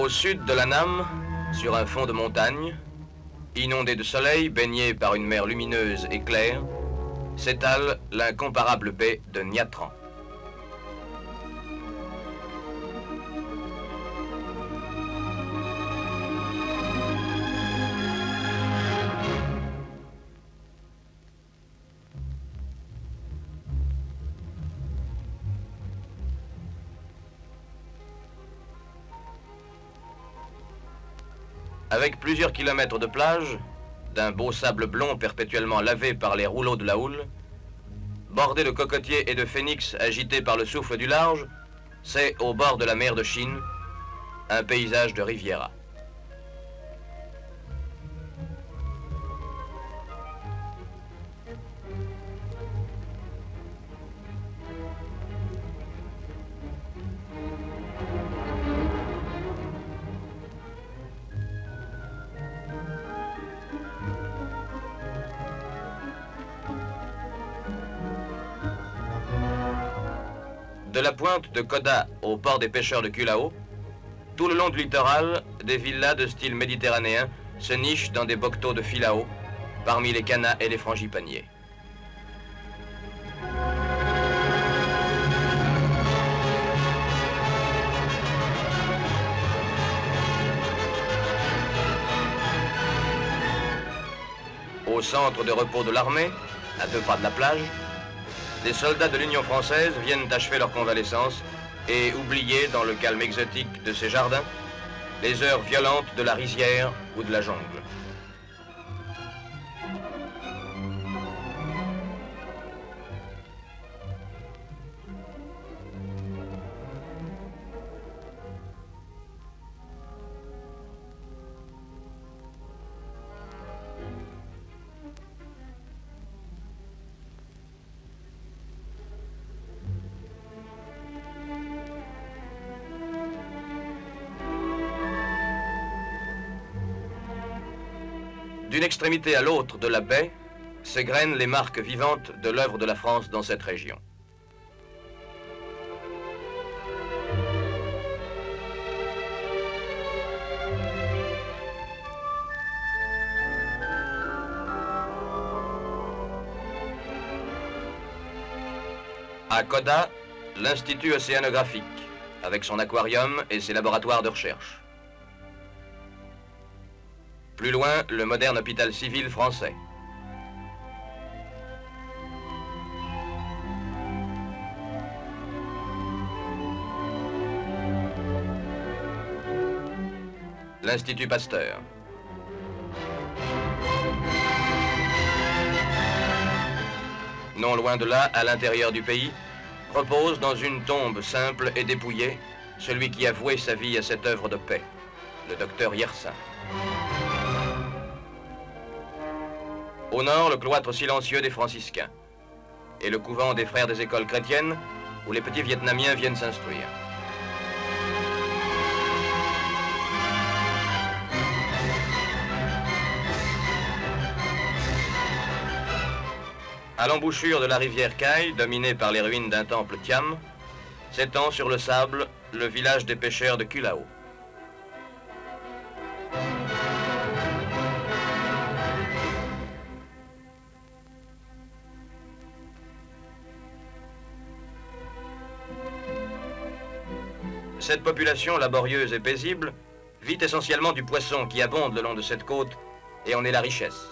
Au sud de la Nam, sur un fond de montagne, inondé de soleil, baigné par une mer lumineuse et claire, s'étale l'incomparable baie de Niatran. Avec plusieurs kilomètres de plage, d'un beau sable blond perpétuellement lavé par les rouleaux de la houle, bordé de cocotiers et de phénix agités par le souffle du large, c'est, au bord de la mer de Chine, un paysage de Riviera. De la pointe de Koda au port des pêcheurs de Kulao, tout le long du littoral, des villas de style méditerranéen se nichent dans des bocteaux de filao, parmi les canas et les frangipaniers. Au centre de repos de l'armée, à 2 pas de la plage, des soldats de l'Union française viennent achever leur convalescence et oublier dans le calme exotique de ces jardins les heures violentes de la rizière ou de la jungle. D'une extrémité à l'autre de la baie, s'égrènent les marques vivantes de l'œuvre de la France dans cette région. À Koda, l'Institut océanographique, avec son aquarium et ses laboratoires de recherche. Plus loin, le moderne hôpital civil français. L'Institut Pasteur. Non loin de là, à l'intérieur du pays, repose dans une tombe simple et dépouillée celui qui a voué sa vie à cette œuvre de paix, le docteur Yersin. Au nord, le cloître silencieux des franciscains et le couvent des frères des écoles chrétiennes où les petits Vietnamiens viennent s'instruire. À l'embouchure de la rivière Cai, dominée par les ruines d'un temple Thiam, s'étend sur le sable le village des pêcheurs de Kulao. Cette population laborieuse et paisible vit essentiellement du poisson qui abonde le long de cette côte et en est la richesse.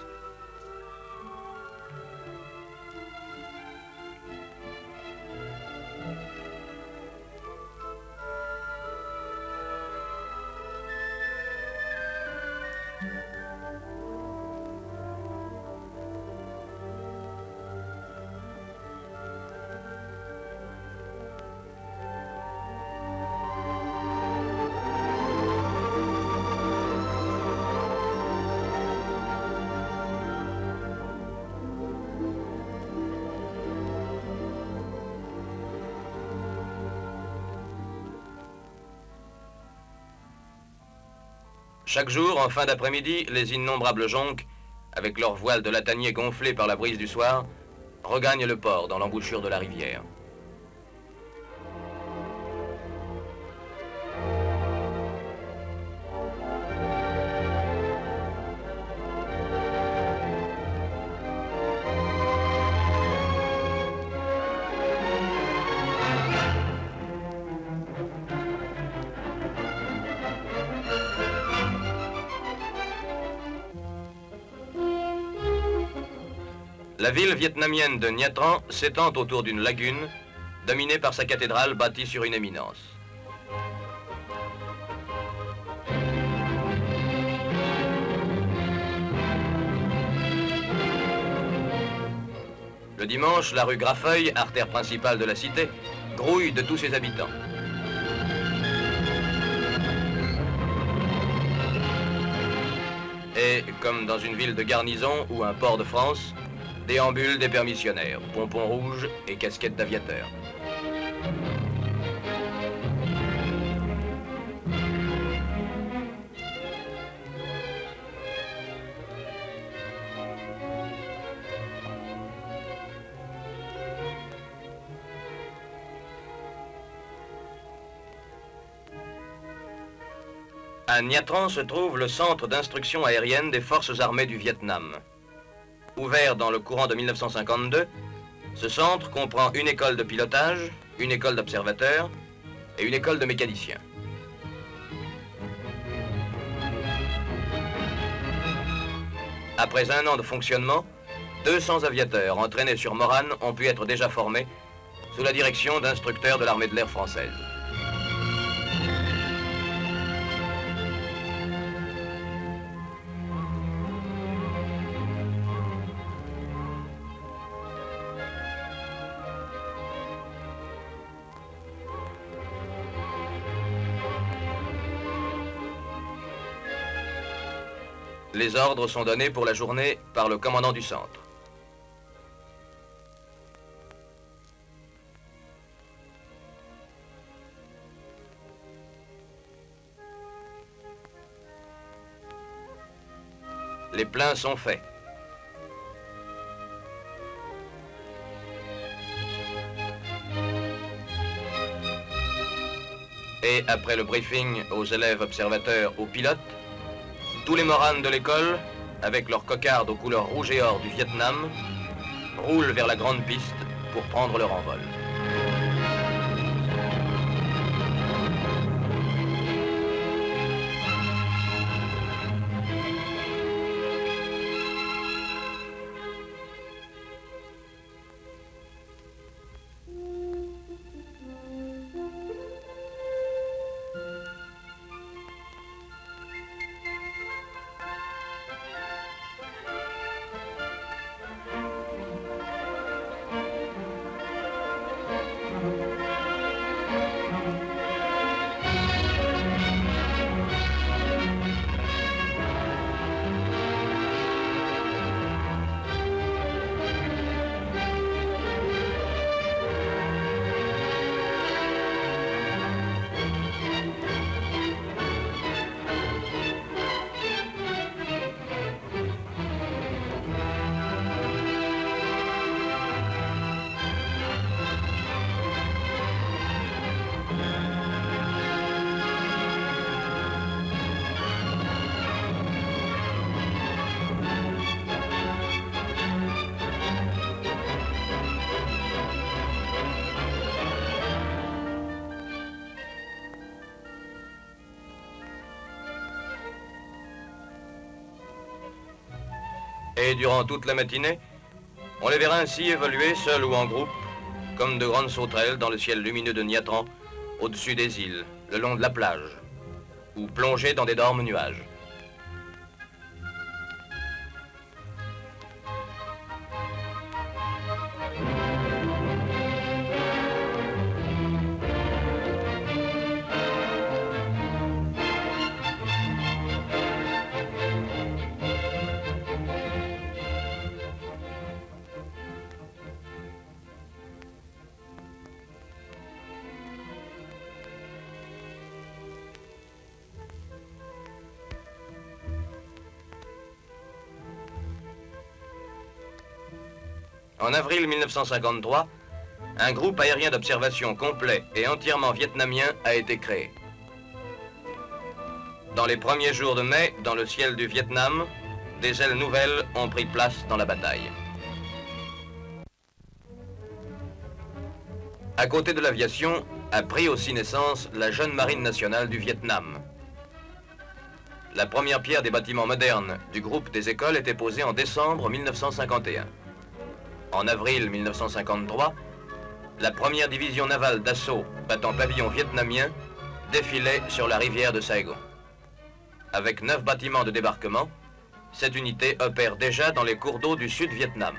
Chaque jour, en fin d'après-midi, les innombrables jonques, avec leurs voiles de latanier gonflées par la brise du soir, regagnent le port dans l'embouchure de la rivière. La ville vietnamienne de Nha Tran s'étend autour d'une lagune, dominée par sa cathédrale bâtie sur une éminence. Le dimanche, la rue Graffeuil, artère principale de la cité, grouille de tous ses habitants. Et, comme dans une ville de garnison ou un port de France, déambulent des permissionnaires, pompons rouges et casquettes d'aviateurs. À Nha Tran se trouve le centre d'instruction aérienne des forces armées du Vietnam. Ouvert dans le courant de 1952, ce centre comprend une école de pilotage, une école d'observateurs et une école de mécaniciens. Après un an de fonctionnement, 200 aviateurs entraînés sur Morane ont pu être déjà formés sous la direction d'instructeurs de l'armée de l'air française. Les ordres sont donnés pour la journée par le commandant du centre. Les plans sont faits. Et après le briefing aux élèves observateurs, aux pilotes, tous les moranes de l'école, avec leurs cocardes aux couleurs rouge et or du Vietnam, roulent vers la grande piste pour prendre leur envol. Et durant toute la matinée, on les verra ainsi évoluer seuls ou en groupe, comme de grandes sauterelles dans le ciel lumineux de Nha Tran, au-dessus des îles, le long de la plage, ou plonger dans d'énormes nuages. En avril 1953, un groupe aérien d'observation complet et entièrement vietnamien a été créé. Dans les premiers jours de mai, dans le ciel du Vietnam, des ailes nouvelles ont pris place dans la bataille. À côté de l'aviation, a pris aussi naissance la jeune marine nationale du Vietnam. La première pierre des bâtiments modernes du groupe des écoles était posée en décembre 1951. En avril 1953, la première division navale d'assaut battant pavillon vietnamien défilait sur la rivière de Saigon. Avec 9 bâtiments de débarquement, cette unité opère déjà dans les cours d'eau du Sud-Vietnam.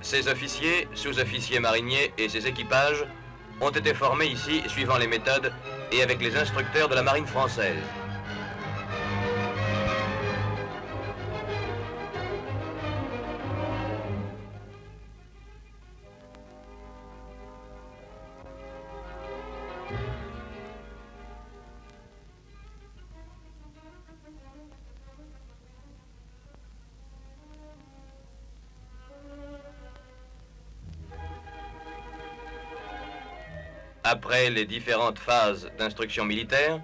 Ces officiers, sous-officiers mariniers et ses équipages ont été formés ici suivant les méthodes et avec les instructeurs de la marine française. Après les différentes phases d'instruction militaire,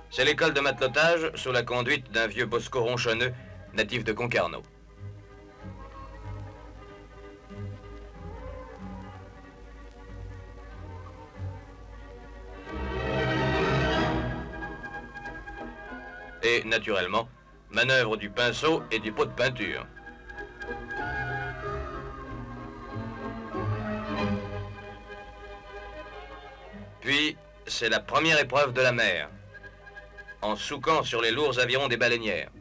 c'est l'école de matelotage sous la conduite d'un vieux bosco ronchonneux natif de Concarneau. Et naturellement, manœuvre du pinceau et du pot de peinture. Puis, c'est la première épreuve de la mer, en souquant sur les lourds avirons des baleinières.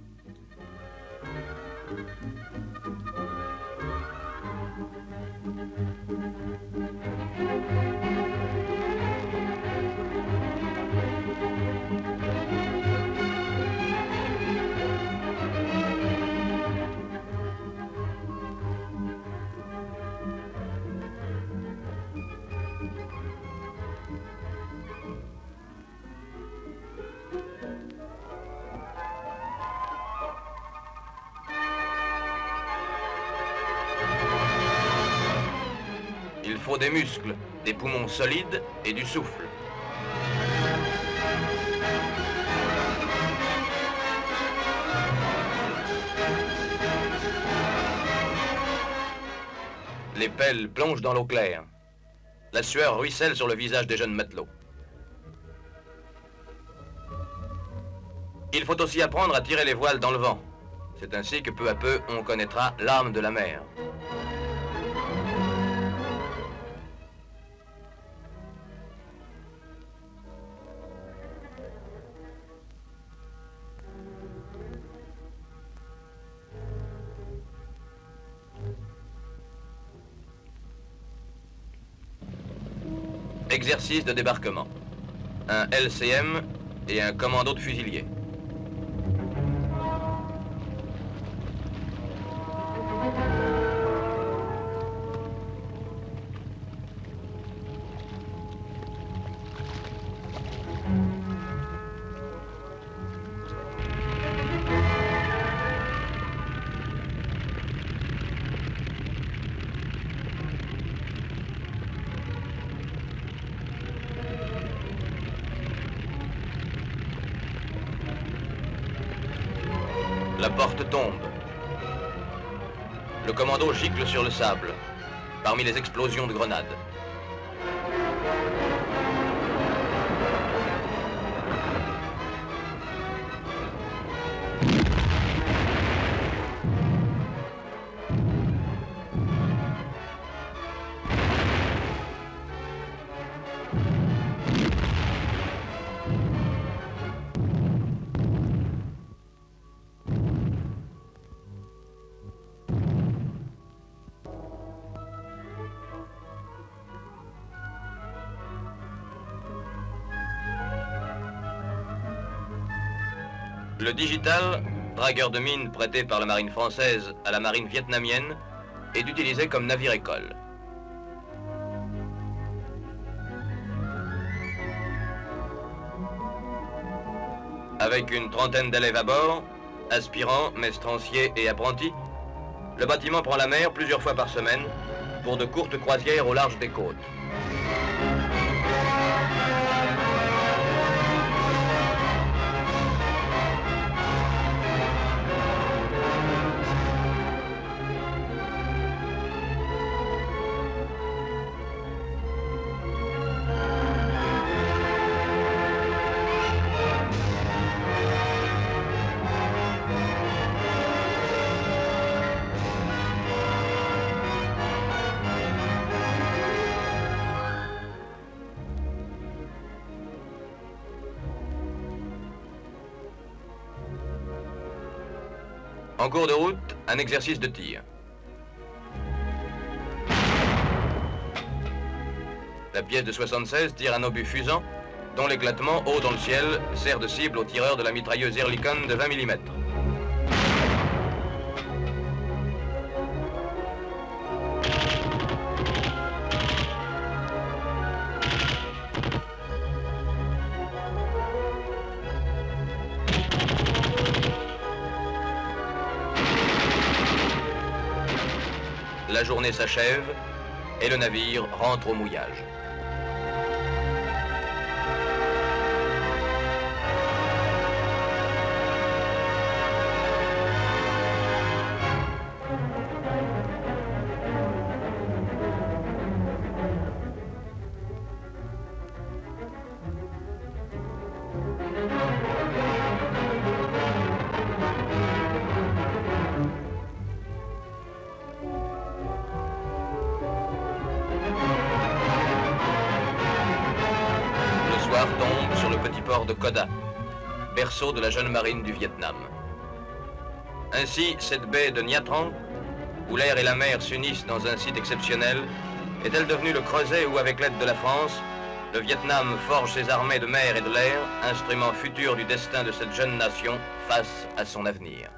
Il faut des muscles, des poumons solides et du souffle. Les pelles plongent dans l'eau claire. La sueur ruisselle sur le visage des jeunes matelots. Il faut aussi apprendre à tirer les voiles dans le vent. C'est ainsi que peu à peu, on connaîtra l'âme de la mer. Exercice de débarquement. Un LCM et un commando de fusiliers. La porte tombe. Le commando gicle sur le sable, parmi les explosions de grenades. Le digital, dragueur de mine prêté par la marine française à la marine vietnamienne, est utilisé comme navire-école. Avec une trentaine d'élèves à bord, aspirants, maestranciers et apprentis, le bâtiment prend la mer plusieurs fois par semaine pour de courtes croisières au large des côtes. En cours de route, un exercice de tir. La pièce de 76 tire un obus fusant, dont l'éclatement, haut dans le ciel, sert de cible au tireur de la mitrailleuse Ehrlichon de 20 mm. La journée s'achève et le navire rentre au mouillage. Tombe sur le petit port de Koda, berceau de la jeune marine du Vietnam. Ainsi, cette baie de Nha Trang, où l'air et la mer s'unissent dans un site exceptionnel, est-elle devenue le creuset où, avec l'aide de la France, le Vietnam forge ses armées de mer et de l'air, instrument futur du destin de cette jeune nation face à son avenir.